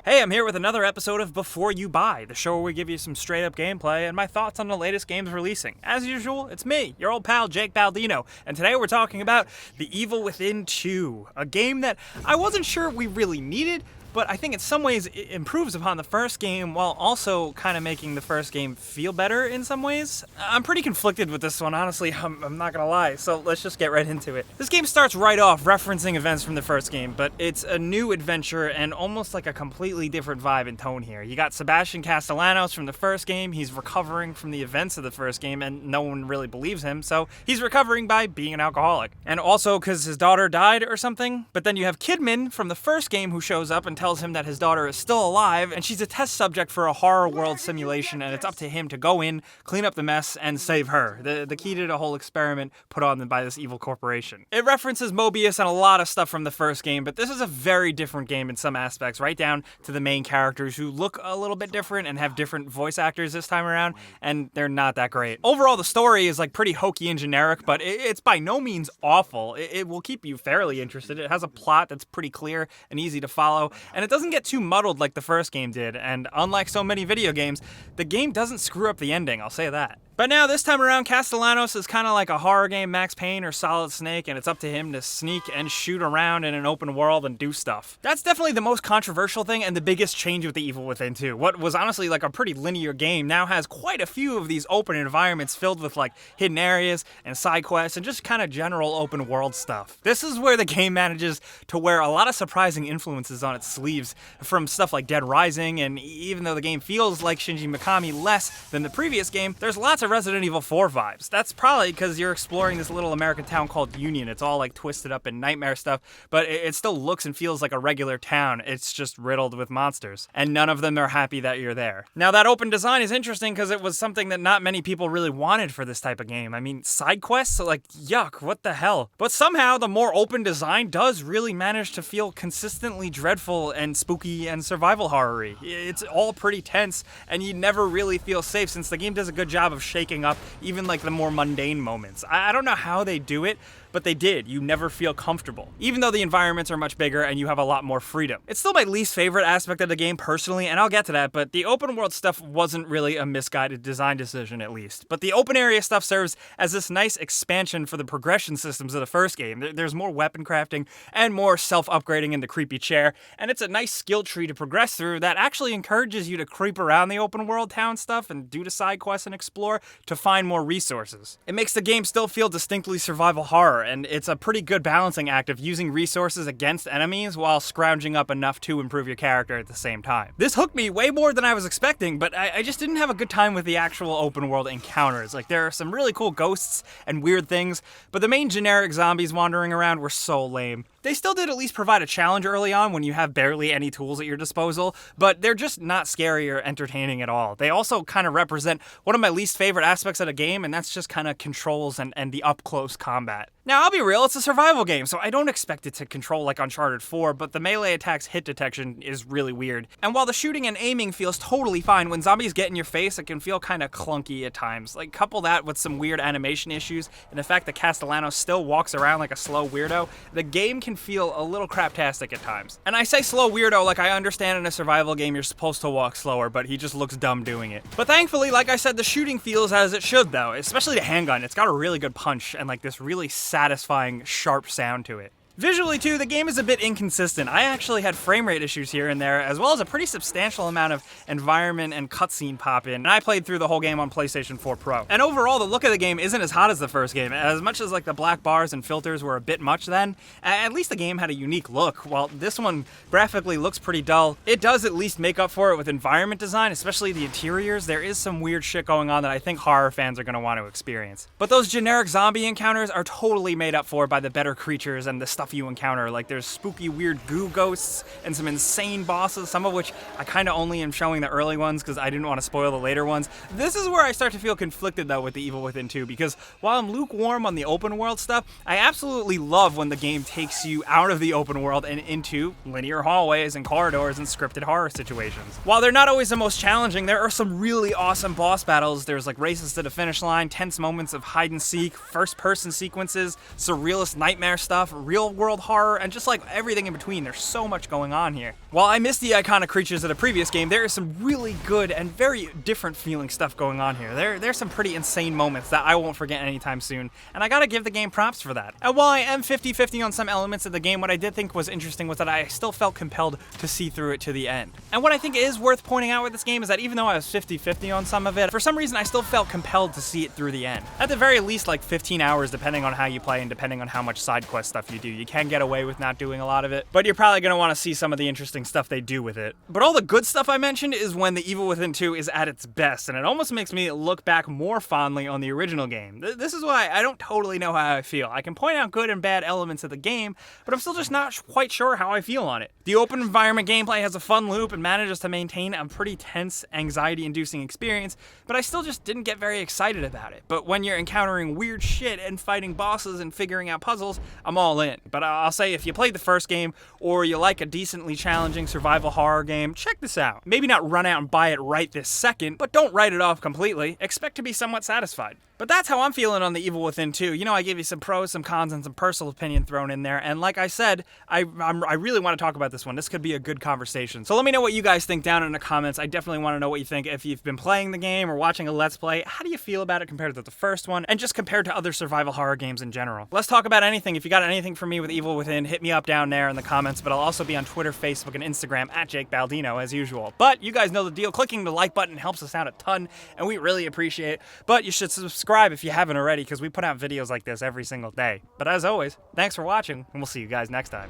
Hey, I'm here with another episode of Before You Buy, the show where we give you some straight up gameplay and my thoughts on the latest games releasing. As usual, it's me, your old pal Jake Baldino, and today we're talking about The Evil Within 2, a game that I wasn't sure we really needed, but I think in some ways it improves upon the first game while also kind of making the first game feel better in some ways. I'm pretty conflicted with this one, honestly, I'm not gonna lie, so let's just get right into it. This game starts right off referencing events from the first game, but it's a new adventure and almost like a completely different vibe and tone here. You got Sebastian Castellanos from the first game, he's recovering from the events of the first game and no one really believes him, so he's recovering by being an alcoholic. And also because his daughter died or something, but then you have Kidman from the first game who shows up and tells him that his daughter is still alive and she's a test subject for a horror world simulation and it's up to him to go in, clean up the mess, and save her. The key to the whole experiment put on by this evil corporation. It references Mobius and a lot of stuff from the first game, but this is a very different game in some aspects, right down to the main characters who look a little bit different and have different voice actors this time around, and they're not that great. Overall, the story is like pretty hokey and generic, but it's by no means awful. It will keep you fairly interested. It has a plot that's pretty clear and easy to follow, and it doesn't get too muddled like the first game did, and unlike so many video games, the game doesn't screw up the ending, I'll say that. But now, this time around, Castellanos is kind of like a horror game Max Payne or Solid Snake, and it's up to him to sneak and shoot around in an open world and do stuff. That's definitely the most controversial thing and the biggest change with The Evil Within 2. What was honestly like a pretty linear game now has quite a few of these open environments filled with like hidden areas and side quests and just kind of general open world stuff. This is where the game manages to wear a lot of surprising influences on its sleeves from stuff like Dead Rising, and even though the game feels like Shinji Mikami less than the previous game, there's lots of Resident Evil 4 vibes. That's probably because you're exploring this little American town called Union. It's all like twisted up in nightmare stuff, but it still looks and feels like a regular town. It's just riddled with monsters, and none of them are happy that you're there. Now, that open design is interesting because it was something that not many people really wanted for this type of game. I mean, side quests? Like, yuck, what the hell? But somehow, the more open design does really manage to feel consistently dreadful and spooky and survival horror-y. It's all pretty tense, and you never really feel safe since the game does a good job of shaking up even like the more mundane moments. I don't know how they do it, but they did. You never feel comfortable, even though the environments are much bigger and you have a lot more freedom. It's still my least favorite aspect of the game personally, and I'll get to that, but the open world stuff wasn't really a misguided design decision, at least. But the open area stuff serves as this nice expansion for the progression systems of the first game. There's more weapon crafting and more self-upgrading in the creepy chair, and it's a nice skill tree to progress through that actually encourages you to creep around the open world town stuff and do the side quests and explore to find more resources. It makes the game still feel distinctly survival horror, and it's a pretty good balancing act of using resources against enemies while scrounging up enough to improve your character at the same time. This hooked me way more than I was expecting, but I just didn't have a good time with the actual open world encounters. Like, there are some really cool ghosts and weird things, but the main generic zombies wandering around were so lame. They still did at least provide a challenge early on when you have barely any tools at your disposal, but they're just not scary or entertaining at all. They also kind of represent one of my least favorite aspects of the game, and that's just kind of controls and the up-close combat. Now, I'll be real, it's a survival game, so I don't expect it to control like Uncharted 4, but the melee attack's hit detection is really weird. And while the shooting and aiming feels totally fine, when zombies get in your face, it can feel kind of clunky at times. Like, couple that with some weird animation issues, and the fact that Castellanos still walks around like a slow weirdo, the game can feel a little craptastic at times. And I say slow weirdo like I understand in a survival game you're supposed to walk slower, but he just looks dumb doing it. But thankfully, like I said, the shooting feels as it should though, especially the handgun. It's got a really good punch and like this really satisfying, sharp sound to it. Visually too, the game is a bit inconsistent. I actually had frame rate issues here and there, as well as a pretty substantial amount of environment and cutscene pop in, and I played through the whole game on PlayStation 4 Pro. And overall, the look of the game isn't as hot as the first game. As much as like the black bars and filters were a bit much then, at least the game had a unique look. While this one graphically looks pretty dull, it does at least make up for it with environment design, especially the interiors. There is some weird shit going on that I think horror fans are going to want to experience. But those generic zombie encounters are totally made up for by the better creatures and the stuff you encounter. Like, there's spooky weird goo ghosts and some insane bosses, some of which I kind of only am showing the early ones because I didn't want to spoil the later ones. This is where I start to feel conflicted though with The Evil Within 2, because while I'm lukewarm on the open world stuff, I absolutely love when the game takes you out of the open world and into linear hallways and corridors and scripted horror situations. While they're not always the most challenging, there are some really awesome boss battles. There's like races to the finish line, tense moments of hide and seek, first person sequences, surrealist nightmare stuff, real world horror, and just like everything in between. There's so much going on here. While I miss the iconic creatures of the previous game, there is some really good and very different feeling stuff going on here. There's some pretty insane moments that I won't forget anytime soon, and I gotta give the game props for that. And while I am 50-50 on some elements of the game, what I did think was interesting was that I still felt compelled to see through it to the end. And what I think is worth pointing out with this game is that even though I was 50-50 on some of it, for some reason I still felt compelled to see it through the end. At the very least, like 15 hours, depending on how you play and depending on how much side quest stuff you do. You can get away with not doing a lot of it, but you're probably gonna want to see some of the interesting stuff they do with it. But all the good stuff I mentioned is when The Evil Within 2 is at its best, and it almost makes me look back more fondly on the original game. This is why I don't totally know how I feel. I can point out good and bad elements of the game, but I'm still just not quite sure how I feel on it. The open environment gameplay has a fun loop and manages to maintain a pretty tense, anxiety-inducing experience, but I still just didn't get very excited about it. But when you're encountering weird shit and fighting bosses and figuring out puzzles, I'm all in. But I'll say if you played the first game, or you like a decently challenging survival horror game, check this out. Maybe not run out and buy it right this second, but don't write it off completely. Expect to be somewhat satisfied. But that's how I'm feeling on The Evil Within 2. You know, I gave you some pros, some cons, and some personal opinion thrown in there. And like I said, I really want to talk about this one. This could be a good conversation. So let me know what you guys think down in the comments. I definitely want to know what you think. If you've been playing the game or watching a Let's Play, how do you feel about it compared to the first one? And just compared to other survival horror games in general. Let's talk about anything. If you got anything for me with Evil Within, hit me up down there in the comments. But I'll also be on Twitter, Facebook, and Instagram at Jake Baldino as usual. But you guys know the deal. Clicking the like button helps us out a ton, and we really appreciate it. But you should subscribe if you haven't already, because we put out videos like this every single day. But as always, thanks for watching, and we'll see you guys next time.